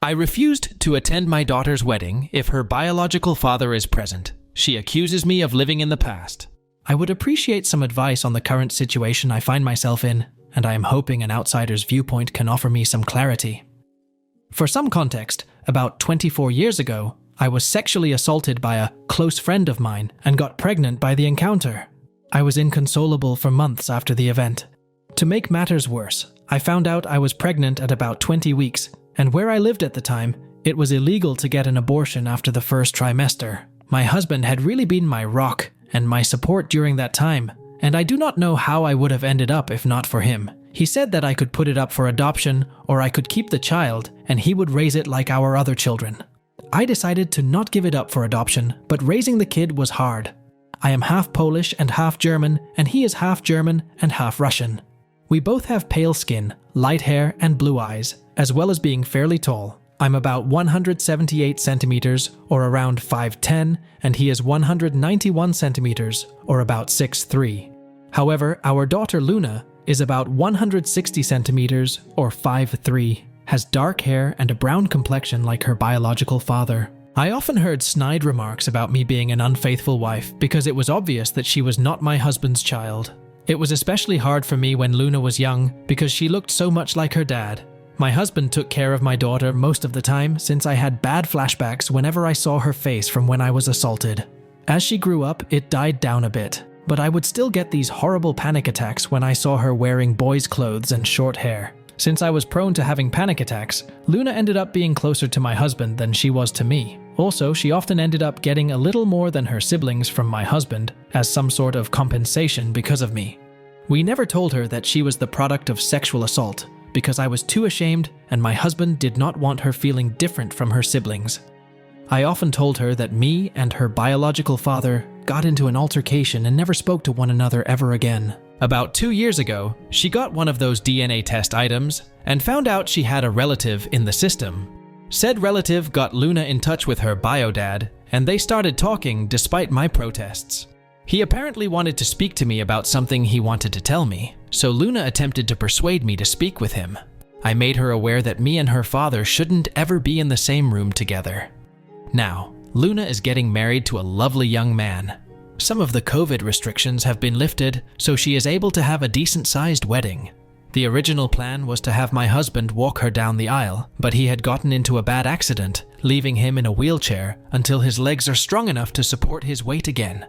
I refused to attend my daughter's wedding if her biological father is present. She accuses me of living in the past. I would appreciate some advice on the current situation I find myself in, and I am hoping an outsider's viewpoint can offer me some clarity. For some context, about 24 years ago, I was sexually assaulted by a close friend of mine and got pregnant by the encounter. I was inconsolable for months after the event. To make matters worse, I found out I was pregnant at about 20 weeks, and where I lived at the time, it was illegal to get an abortion after the first trimester. My husband had really been my rock and my support during that time, and I do not know how I would have ended up if not for him. He said that I could put it up for adoption or I could keep the child and he would raise it like our other children. I decided to not give it up for adoption, but raising the kid was hard. I am half Polish and half German, and he is half German and half Russian. We both have pale skin, light hair, and blue eyes, as well as being fairly tall. I'm about 178 centimeters, or around 5'10", and he is 191 centimeters, or about 6'3". However, our daughter Luna is about 160 centimeters, or 5'3", has dark hair and a brown complexion like her biological father. I often heard snide remarks about me being an unfaithful wife because it was obvious that she was not my husband's child. It was especially hard for me when Luna was young because she looked so much like her dad. My husband took care of my daughter most of the time since I had bad flashbacks whenever I saw her face from when I was assaulted. As she grew up, it died down a bit, but I would still get these horrible panic attacks when I saw her wearing boys' clothes and short hair. Since I was prone to having panic attacks, Luna ended up being closer to my husband than she was to me. Also, she often ended up getting a little more than her siblings from my husband as some sort of compensation because of me. We never told her that she was the product of sexual assault because I was too ashamed and my husband did not want her feeling different from her siblings. I often told her that me and her biological father got into an altercation and never spoke to one another ever again. About 2 years ago, she got one of those DNA test items and found out she had a relative in the system. Said relative got Luna in touch with her bio dad, and they started talking despite my protests. He apparently wanted to speak to me about something he wanted to tell me, so Luna attempted to persuade me to speak with him. I made her aware that me and her father shouldn't ever be in the same room together. Now, Luna is getting married to a lovely young man. Some of the COVID restrictions have been lifted, so she is able to have a decent-sized wedding. The original plan was to have my husband walk her down the aisle, but he had gotten into a bad accident, leaving him in a wheelchair until his legs are strong enough to support his weight again.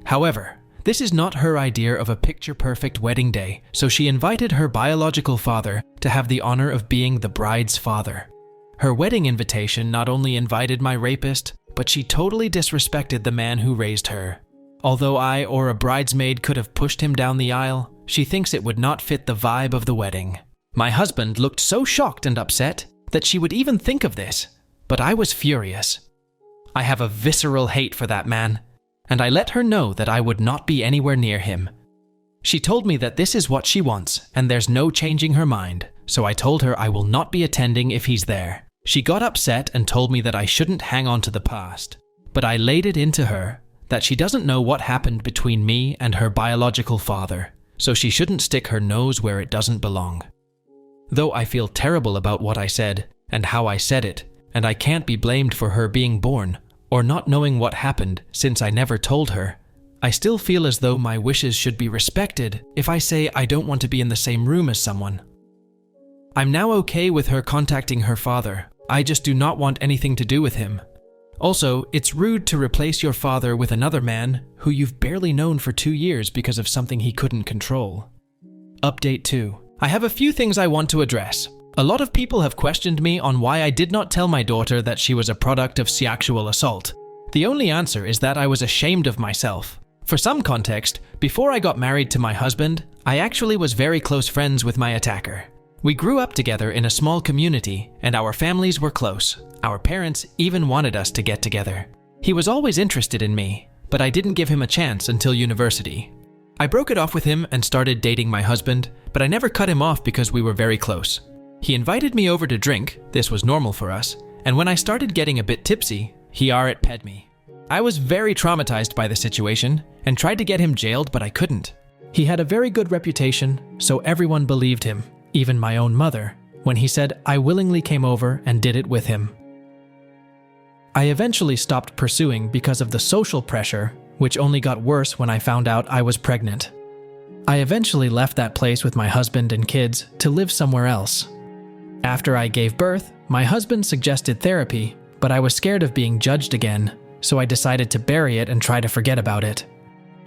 However, this is not her idea of a picture-perfect wedding day, so she invited her biological father to have the honor of being the bride's father. Her wedding invitation not only invited my rapist, but she totally disrespected the man who raised her. Although I or a bridesmaid could have pushed him down the aisle, she thinks it would not fit the vibe of the wedding. My husband looked so shocked and upset that she would even think of this, but I was furious. I have a visceral hate for that man, and I let her know that I would not be anywhere near him. She told me that this is what she wants, and there's no changing her mind, so I told her I will not be attending if he's there. She got upset and told me that I shouldn't hang on to the past, but I laid it into her that she doesn't know what happened between me and her biological father, so she shouldn't stick her nose where it doesn't belong. Though I feel terrible about what I said and how I said it, and I can't be blamed for her being born or not knowing what happened since I never told her, I still feel as though my wishes should be respected if I say I don't want to be in the same room as someone. I'm now okay with her contacting her father. I just do not want anything to do with him. Also, it's rude to replace your father with another man who you've barely known for 2 years because of something he couldn't control. Update 2. I have a few things I want to address. A lot of people have questioned me on why I did not tell my daughter that she was a product of sexual assault. The only answer is that I was ashamed of myself. For some context, before I got married to my husband, I actually was very close friends with my attacker. We grew up together in a small community, and our families were close. Our parents even wanted us to get together. He was always interested in me, but I didn't give him a chance until university. I broke it off with him and started dating my husband, but I never cut him off because we were very close. He invited me over to drink, this was normal for us, and when I started getting a bit tipsy, he ped me. I was very traumatized by the situation and tried to get him jailed, but I couldn't. He had a very good reputation, so everyone believed him, even my own mother, when he said I willingly came over and did it with him. I eventually stopped pursuing because of the social pressure, which only got worse when I found out I was pregnant. I eventually left that place with my husband and kids to live somewhere else. After I gave birth, my husband suggested therapy, but I was scared of being judged again, so I decided to bury it and try to forget about it.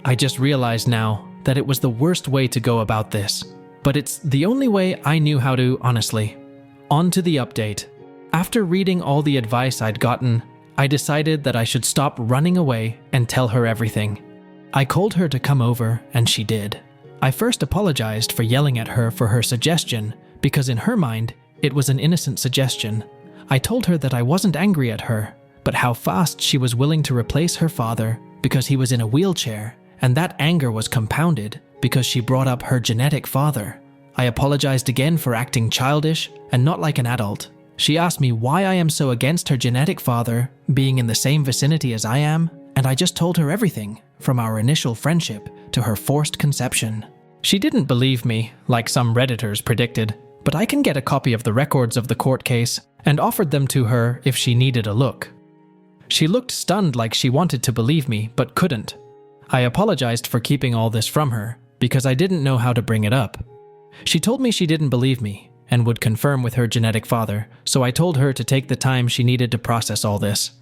I just realized now that it was the worst way to go about this, but it's the only way I knew how to, honestly. On to the update. After reading all the advice I'd gotten, I decided that I should stop running away and tell her everything. I called her to come over, and she did. I first apologized for yelling at her for her suggestion, because in her mind, it was an innocent suggestion. I told her that I wasn't angry at her, but how fast she was willing to replace her father because he was in a wheelchair, and that anger was compounded because she brought up her genetic father. I apologized again for acting childish and not like an adult. She asked me why I am so against her genetic father being in the same vicinity as I am, and I just told her everything, from our initial friendship to her forced conception. She didn't believe me, like some Redditors predicted, but I can get a copy of the records of the court case and offered them to her if she needed a look. She looked stunned, like she wanted to believe me, but couldn't. I apologized for keeping all this from her, because I didn't know how to bring it up. She told me she didn't believe me, and would confirm with her genetic father, so I told her to take the time she needed to process all this.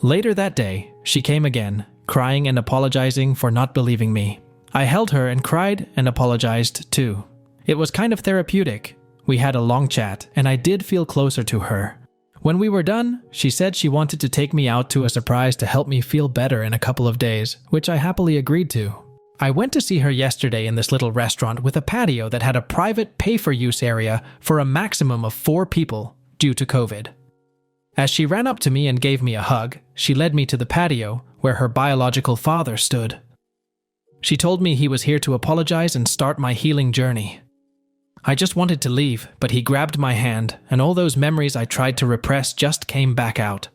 Later that day, she came again, crying and apologizing for not believing me. I held her and cried and apologized too. It was kind of therapeutic. We had a long chat, and I did feel closer to her. When we were done, she said she wanted to take me out to a surprise to help me feel better in a couple of days, which I happily agreed to. I went to see her yesterday in this little restaurant with a patio that had a private pay-for-use area for a maximum of 4 people due to COVID. As she ran up to me and gave me a hug, she led me to the patio where her biological father stood. She told me he was here to apologize and start my healing journey. I just wanted to leave, but he grabbed my hand, and all those memories I tried to repress just came back out.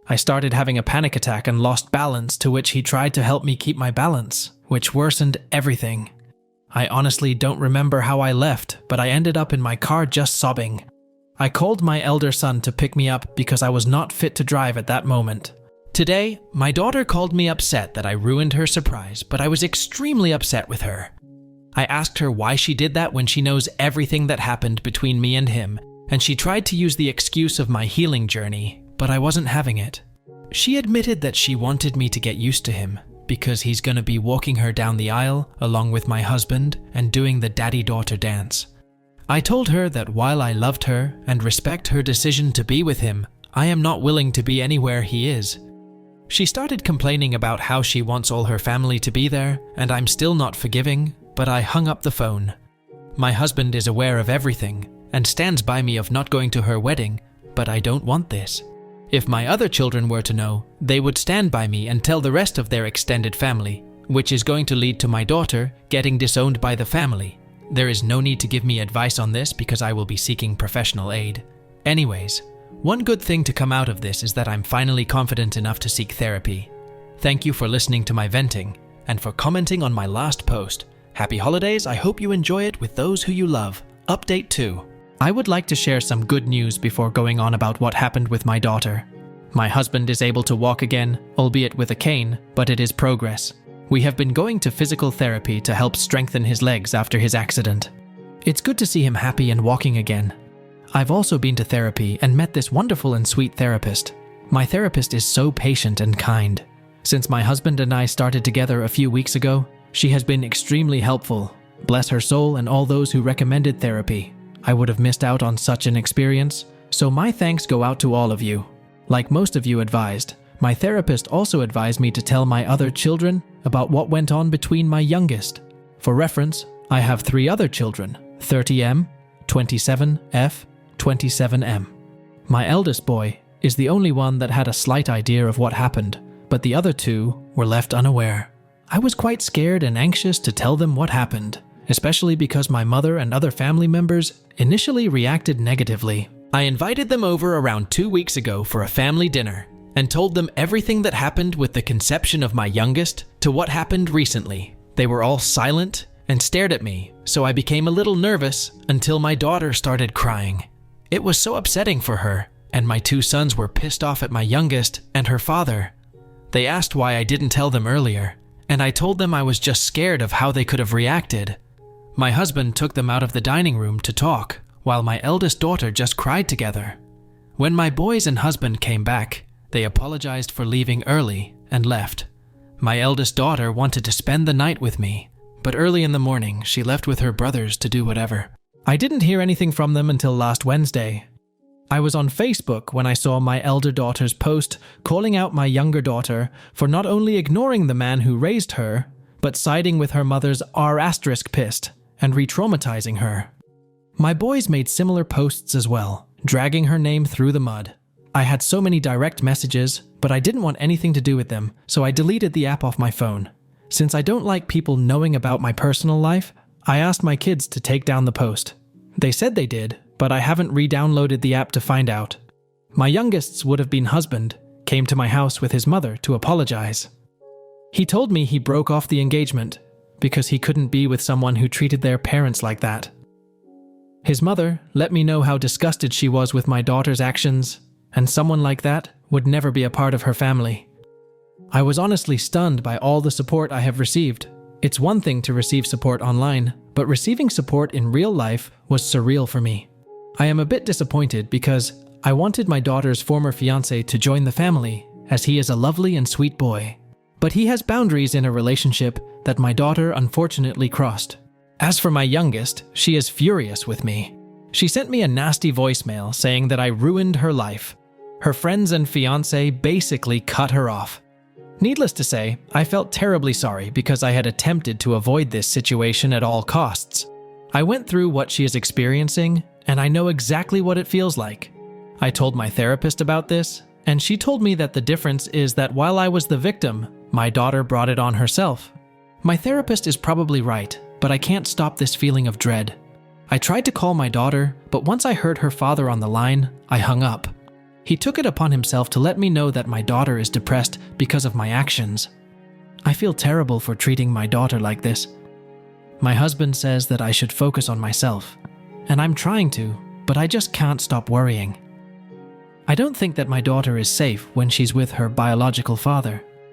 I started having a panic attack and lost balance, to which he tried to help me keep my balance, which worsened everything. I honestly don't remember how I left, but I ended up in my car just sobbing. I called my elder son to pick me up because I was not fit to drive at that moment. Today, my daughter called me upset that I ruined her surprise, but I was extremely upset with her. I asked her why she did that when she knows everything that happened between me and him, and she tried to use the excuse of my healing journey, but I wasn't having it. She admitted that she wanted me to get used to him, because he's gonna be walking her down the aisle along with my husband and doing the daddy-daughter dance. I told her that while I loved her and respect her decision to be with him, I am not willing to be anywhere he is. She started complaining about how she wants all her family to be there, and I'm still not forgiving, but I hung up the phone. My husband is aware of everything and stands by me of not going to her wedding, but I don't want this. If my other children were to know, they would stand by me and tell the rest of their extended family, which is going to lead to my daughter getting disowned by the family. There is no need to give me advice on this because I will be seeking professional aid. Anyways, one good thing to come out of this is that I'm finally confident enough to seek therapy. Thank you for listening to my venting and for commenting on my last post. Happy holidays, I hope you enjoy it with those who you love. Update 2. I would like to share some good news before going on about what happened with my daughter. My husband is able to walk again, albeit with a cane, but it is progress. We have been going to physical therapy to help strengthen his legs after his accident. It's good to see him happy and walking again. I've also been to therapy and met this wonderful and sweet therapist. My therapist is so patient and kind. Since my husband and I started together a few weeks ago, she has been extremely helpful. Bless her soul and all those who recommended therapy. I would have missed out on such an experience, so my thanks go out to all of you. Like most of you advised, my therapist also advised me to tell my other children about what went on between my youngest. For reference, I have 3 other children, 30M, 27F, 27M. My eldest boy is the only one that had a slight idea of what happened, but the other 2 were left unaware. I was quite scared and anxious to tell them what happened, especially because my mother and other family members initially reacted negatively. I invited them over around 2 weeks ago for a family dinner and told them everything that happened with the conception of my youngest to what happened recently. They were all silent and stared at me, so I became a little nervous until my daughter started crying. It was so upsetting for her, and my 2 sons were pissed off at my youngest and her father. They asked why I didn't tell them earlier, and I told them I was just scared of how they could have reacted. My husband took them out of the dining room to talk, while my eldest daughter just cried together. When my boys and husband came back, they apologized for leaving early and left. My eldest daughter wanted to spend the night with me, but early in the morning she left with her brothers to do whatever. I didn't hear anything from them until last Wednesday. I was on Facebook when I saw my elder daughter's post calling out my younger daughter for not only ignoring the man who raised her, but siding with her mother's R**pissed and re-traumatizing her. My boys made similar posts as well, dragging her name through the mud. I had so many direct messages, but I didn't want anything to do with them, so I deleted the app off my phone. Since I don't like people knowing about my personal life, I asked my kids to take down the post. They said they did, but I haven't re-downloaded the app to find out. My youngest's would-have-been husband came to my house with his mother to apologize. He told me he broke off the engagement because he couldn't be with someone who treated their parents like that. His mother let me know how disgusted she was with my daughter's actions, and someone like that would never be a part of her family. I was honestly stunned by all the support I have received. It's one thing to receive support online, but receiving support in real life was surreal for me. I am a bit disappointed because I wanted my daughter's former fiancé to join the family, as he is a lovely and sweet boy. But he has boundaries in a relationship that my daughter unfortunately crossed. As for my youngest, she is furious with me. She sent me a nasty voicemail saying that I ruined her life. Her friends and fiancé basically cut her off. Needless to say, I felt terribly sorry because I had attempted to avoid this situation at all costs. I went through what she is experiencing, and I know exactly what it feels like. I told my therapist about this, and she told me that the difference is that while I was the victim, my daughter brought it on herself. My therapist is probably right, but I can't stop this feeling of dread. I tried to call my daughter, but once I heard her father on the line, I hung up. He took it upon himself to let me know that my daughter is depressed because of my actions. I feel terrible for treating my daughter like this. My husband says that I should focus on myself, and I'm trying to, but I just can't stop worrying. I don't think that my daughter is safe when she's with her biological father.